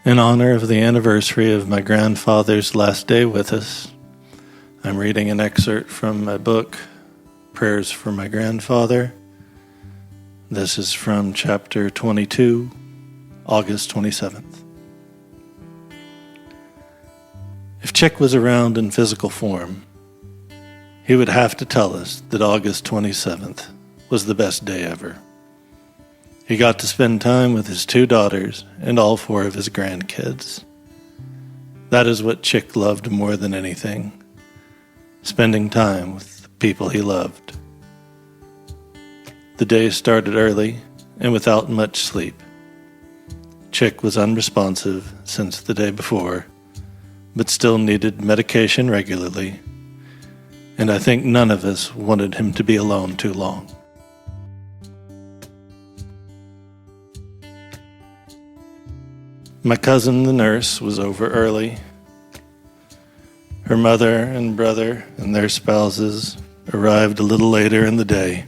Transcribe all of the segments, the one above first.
In honor of the anniversary of my grandfather's last day with us, I'm reading an excerpt from my book, Prayers for My Grandfather. This is from chapter 22, August 27th. If Chick was around in physical form, he would have to tell us that August 27th was the best day ever. He got to spend time with his 2 daughters and all 4 of his grandkids. That is what Chick loved more than anything, spending time with the people he loved. The day started early and without much sleep. Chick was unresponsive since the day before, but still needed medication regularly, and I think none of us wanted him to be alone too long. My cousin, the nurse, was over early. Her mother and brother and their spouses arrived a little later in the day.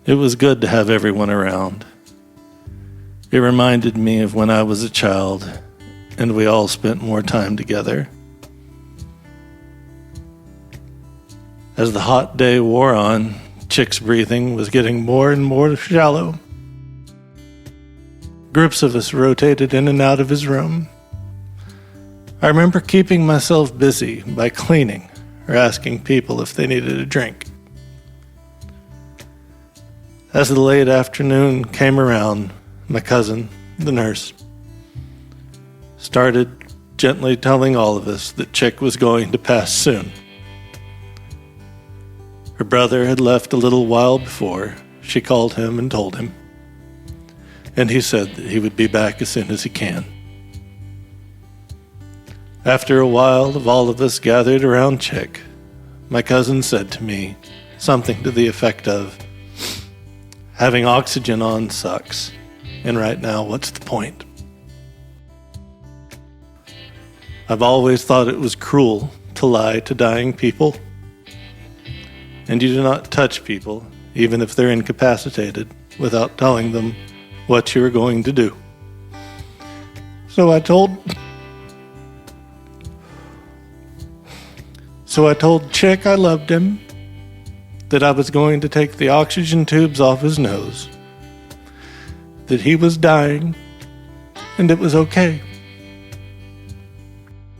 It was good to have everyone around. It reminded me of when I was a child and we all spent more time together. As the hot day wore on, Chick's breathing was getting more and more shallow. Groups of us rotated in and out of his room. I remember keeping myself busy by cleaning or asking people if they needed a drink. As the late afternoon came around, my cousin, the nurse, started gently telling all of us that Chick was going to pass soon. Her brother had left a little while before. She called him and told him, and he said that he would be back as soon as he can. After a while of all of us gathered around Chick, my cousin said to me something to the effect of, "Having oxygen on sucks, and right now, what's the point?" I've always thought it was cruel to lie to dying people, and you do not touch people, even if they're incapacitated, without telling them what you were going to do. So I told Chick I loved him, that I was going to take the oxygen tubes off his nose, that he was dying, and it was okay.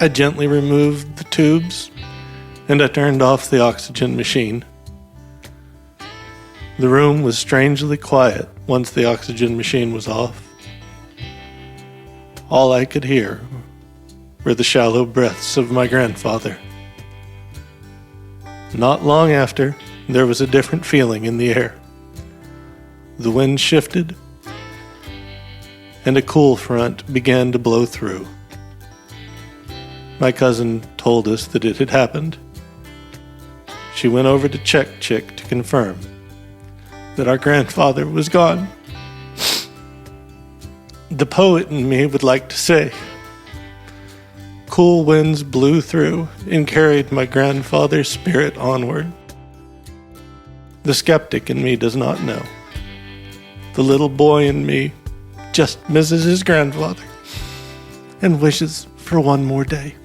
I gently removed the tubes, and I turned off the oxygen machine. The room was strangely quiet once the oxygen machine was off. All I could hear were the shallow breaths of my grandfather. Not long after, there was a different feeling in the air. The wind shifted, and a cool front began to blow through. My cousin told us that it had happened. She went over to check Chick to confirm that our grandfather was gone. The poet in me would like to say, cool winds blew through and carried my grandfather's spirit onward. The skeptic in me does not know. The little boy in me just misses his grandfather and wishes for one more day.